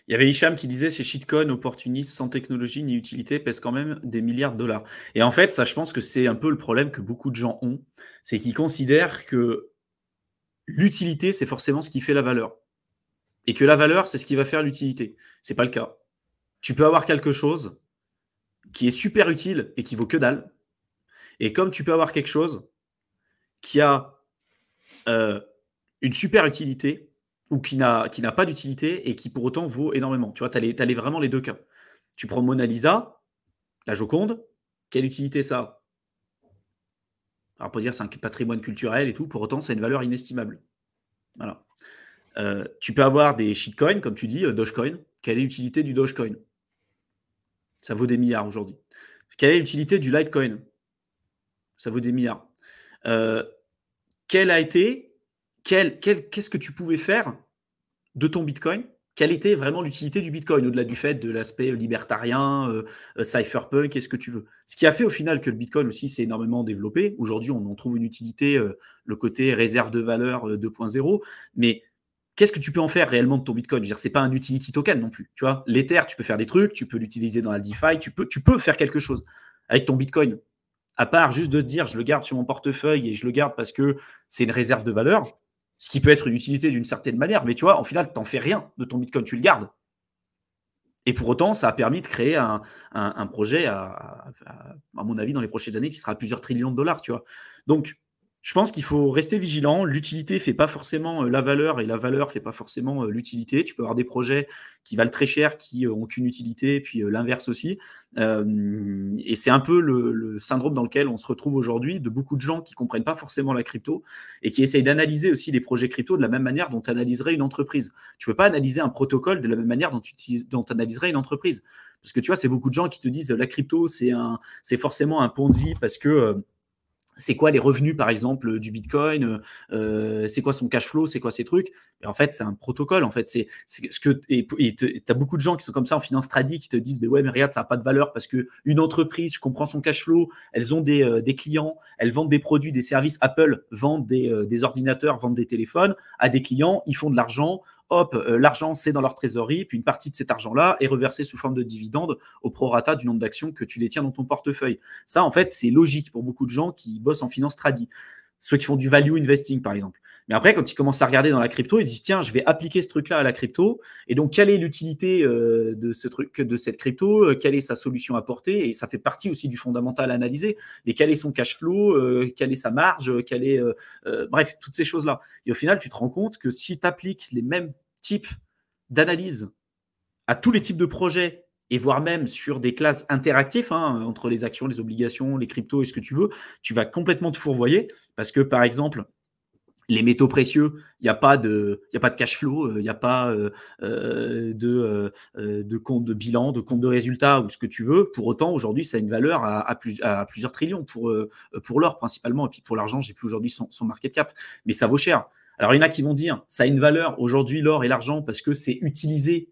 Il y avait Hicham qui disait ces shitcoins opportunistes sans technologie ni utilité pèsent quand même des milliards de dollars. Et en fait, ça, je pense que c'est un peu le problème que beaucoup de gens ont, c'est qu'ils considèrent que l'utilité, c'est forcément ce qui fait la valeur. Et que la valeur, c'est ce qui va faire l'utilité. C'est pas le cas. Tu peux avoir quelque chose qui est super utile et qui vaut que dalle. Et comme tu peux avoir quelque chose qui a euh, une super utilité ou qui n'a pas d'utilité et qui pour autant vaut énormément. Tu vois, tu as vraiment les deux cas. Tu prends Mona Lisa, la Joconde, quelle utilité ça a? Alors, on peut dire c'est un patrimoine culturel et tout, pour autant, ça a une valeur inestimable. Voilà. Tu peux avoir des shitcoins, comme tu dis, Dogecoin. Quelle est l'utilité du Dogecoin? Ça vaut des milliards aujourd'hui. Quelle est l'utilité du Litecoin? Ça vaut des milliards. Quelle a été, qu'est-ce que tu pouvais faire de ton Bitcoin? Quelle était vraiment l'utilité du Bitcoin, au-delà du fait de l'aspect libertarien, cypherpunk, qu'est-ce que tu veux? Ce qui a fait au final que le Bitcoin aussi s'est énormément développé. Aujourd'hui, on en trouve une utilité, le côté réserve de valeur 2.0. Mais qu'est-ce que tu peux en faire réellement de ton Bitcoin? Je veux dire, c'est pas un utility token non plus. Tu vois, l'Ether, tu peux faire des trucs, tu peux l'utiliser dans la DeFi, tu peux faire quelque chose avec ton Bitcoin. À part juste de te dire, je le garde sur mon portefeuille et je le garde parce que c'est une réserve de valeur, ce qui peut être une utilité d'une certaine manière, mais tu vois, en final, tu n'en fais rien de ton Bitcoin, tu le gardes. Et pour autant, ça a permis de créer un projet, à mon avis, dans les prochaines années, qui sera à plusieurs trillions de dollars, tu vois. Donc, je pense qu'il faut rester vigilant. L'utilité ne fait pas forcément la valeur et la valeur ne fait pas forcément l'utilité. Tu peux avoir des projets qui valent très cher, qui n'ont qu'une utilité, puis l'inverse aussi. Et c'est un peu le syndrome dans lequel on se retrouve aujourd'hui, de beaucoup de gens qui ne comprennent pas forcément la crypto et qui essayent d'analyser aussi les projets crypto de la même manière dont tu analyserais une entreprise. Tu ne peux pas analyser un protocole de la même manière dont tu analyserais une entreprise. Parce que tu vois, c'est beaucoup de gens qui te disent la crypto, c'est forcément un Ponzi parce que c'est quoi les revenus, par exemple, du Bitcoin, c'est quoi son cash flow, c'est quoi ces trucs. Et en fait, c'est un protocole. En fait, c'est ce que et t'as beaucoup de gens qui sont comme ça en finance trading qui te disent, mais ouais, mais regarde, ça n'a pas de valeur parce que une entreprise, je comprends son cash flow, elles ont des clients, elles vendent des produits, des services. Apple vend des ordinateurs, vend des téléphones à des clients, ils font de l'argent. Hop, l'argent, c'est dans leur trésorerie, puis une partie de cet argent-là est reversée sous forme de dividendes au prorata du nombre d'actions que tu détiens dans ton portefeuille. Ça, en fait, c'est logique pour beaucoup de gens qui bossent en finance tradie. Ceux qui font du value investing, par exemple. Mais après, quand ils commencent à regarder dans la crypto, ils disent tiens, je vais appliquer ce truc-là à la crypto. Et donc, quelle est l'utilité de ce truc, de cette crypto? Quelle est sa solution apportée? Et ça fait partie aussi du fondamental à analyser. Mais quel est son cash flow? Quelle est sa marge? Bref, toutes ces choses-là. Et au final, tu te rends compte que si tu appliques les mêmes types d'analyse à tous les types de projets et voire même sur des classes interactives, entre les actions, les obligations, les cryptos et ce que tu veux, tu vas complètement te fourvoyer parce que, par exemple, les métaux précieux, il n'y a pas de cash flow, il n'y a pas de compte de bilan, de compte de résultat ou ce que tu veux. Pour autant, aujourd'hui, ça a une valeur à plusieurs trillions pour l'or principalement. Et puis pour l'argent, j'ai plus aujourd'hui son market cap. Mais ça vaut cher. Alors, il y en a qui vont dire, ça a une valeur aujourd'hui, l'or et l'argent, parce que c'est utilisé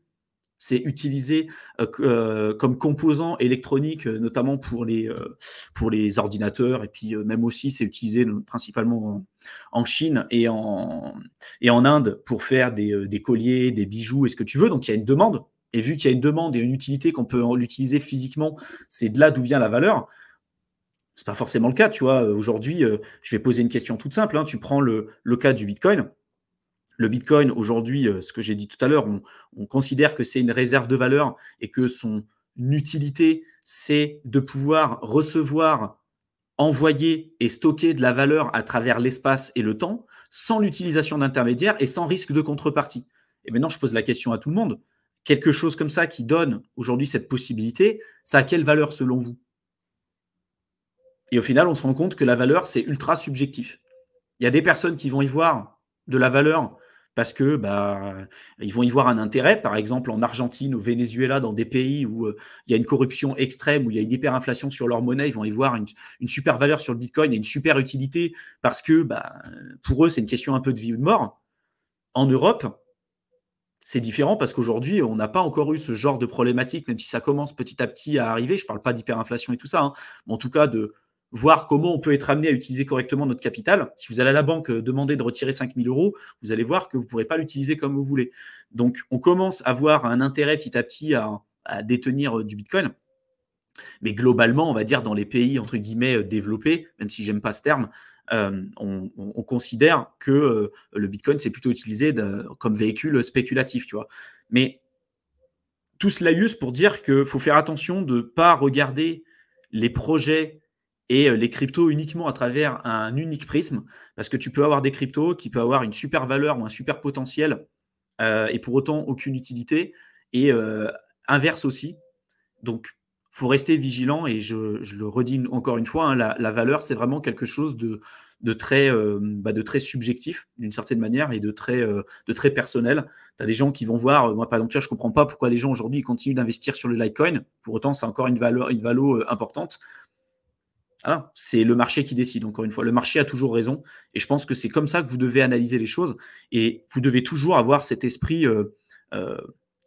comme composant électronique, notamment pour les ordinateurs, et puis même aussi c'est utilisé principalement en Chine et en Inde pour faire des colliers, des bijoux et ce que tu veux. Donc il y a une demande, et vu qu'il y a une demande et une utilité qu'on peut l'utiliser physiquement, c'est de là d'où vient la valeur. C'est pas forcément le cas, tu vois. Aujourd'hui, je vais poser une question toute simple. Tu prends le cas du Bitcoin. Le Bitcoin, aujourd'hui, ce que j'ai dit tout à l'heure, on considère que c'est une réserve de valeur et que son utilité, c'est de pouvoir recevoir, envoyer et stocker de la valeur à travers l'espace et le temps, sans l'utilisation d'intermédiaires et sans risque de contrepartie. Et maintenant, je pose la question à tout le monde. Quelque chose comme ça qui donne aujourd'hui cette possibilité, ça a quelle valeur selon vous? Et au final, on se rend compte que la valeur, c'est ultra subjectif. Il y a des personnes qui vont y voir de la valeur parce que ils vont y voir un intérêt, par exemple en Argentine, au Venezuela, dans des pays où il y a une corruption extrême, où il y a une hyperinflation sur leur monnaie, ils vont y voir une super valeur sur le Bitcoin et une super utilité parce que pour eux, c'est une question un peu de vie ou de mort. En Europe, c'est différent parce qu'aujourd'hui, on n'a pas encore eu ce genre de problématique, même si ça commence petit à petit à arriver. Je ne parle pas d'hyperinflation et tout ça, mais en tout cas de voir comment on peut être amené à utiliser correctement notre capital. Si vous allez à la banque demander de retirer 5 000 euros, vous allez voir que vous ne pourrez pas l'utiliser comme vous voulez. Donc, on commence à avoir un intérêt petit à petit à détenir du Bitcoin. Mais globalement, on va dire dans les pays, entre guillemets, développés, même si j'aime pas ce terme, on considère que le Bitcoin, c'est plutôt utilisé comme véhicule spéculatif, tu vois. Mais tout cela juste pour dire qu'il faut faire attention de ne pas regarder les projets et les cryptos uniquement à travers un unique prisme, parce que tu peux avoir des cryptos qui peuvent avoir une super valeur ou un super potentiel et pour autant aucune utilité, et inverse aussi. Donc, il faut rester vigilant, et je le redis encore une fois, hein, la valeur, c'est vraiment quelque chose de très subjectif d'une certaine manière et de très personnel. Tu as des gens qui vont voir, moi par exemple, je ne comprends pas pourquoi les gens aujourd'hui continuent d'investir sur le Litecoin, pour autant c'est encore une valeur importante. Voilà, c'est le marché qui décide, encore une fois. Le marché a toujours raison, et je pense que c'est comme ça que vous devez analyser les choses, et vous devez toujours avoir cet esprit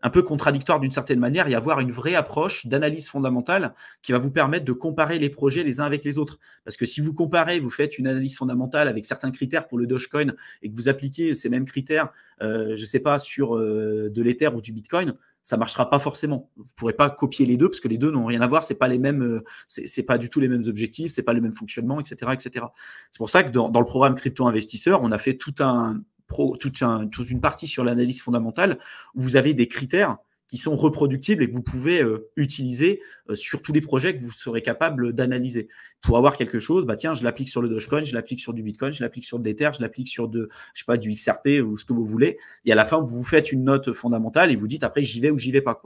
un peu contradictoire d'une certaine manière, et avoir une vraie approche d'analyse fondamentale qui va vous permettre de comparer les projets les uns avec les autres. Parce que si vous comparez, vous faites une analyse fondamentale avec certains critères pour le Dogecoin, et que vous appliquez ces mêmes critères, je ne sais pas, sur de l'Ether ou du Bitcoin, ça ne marchera pas forcément. Vous ne pourrez pas copier les deux, parce que les deux n'ont rien à voir, c'est pas les mêmes, c'est pas du tout les mêmes objectifs, c'est pas le même fonctionnement, etc., etc. C'est pour ça que dans le programme Crypto Investisseur, on a fait toute une partie sur l'analyse fondamentale, où vous avez des critères qui sont reproductibles et que vous pouvez utiliser sur tous les projets que vous serez capable d'analyser. Pour avoir quelque chose, tiens, je l'applique sur le Dogecoin, je l'applique sur du Bitcoin, je l'applique sur de l'Ether, je l'applique sur du XRP ou ce que vous voulez. Et à la fin, vous vous faites une note fondamentale et vous dites après, j'y vais ou j'y vais pas, quoi.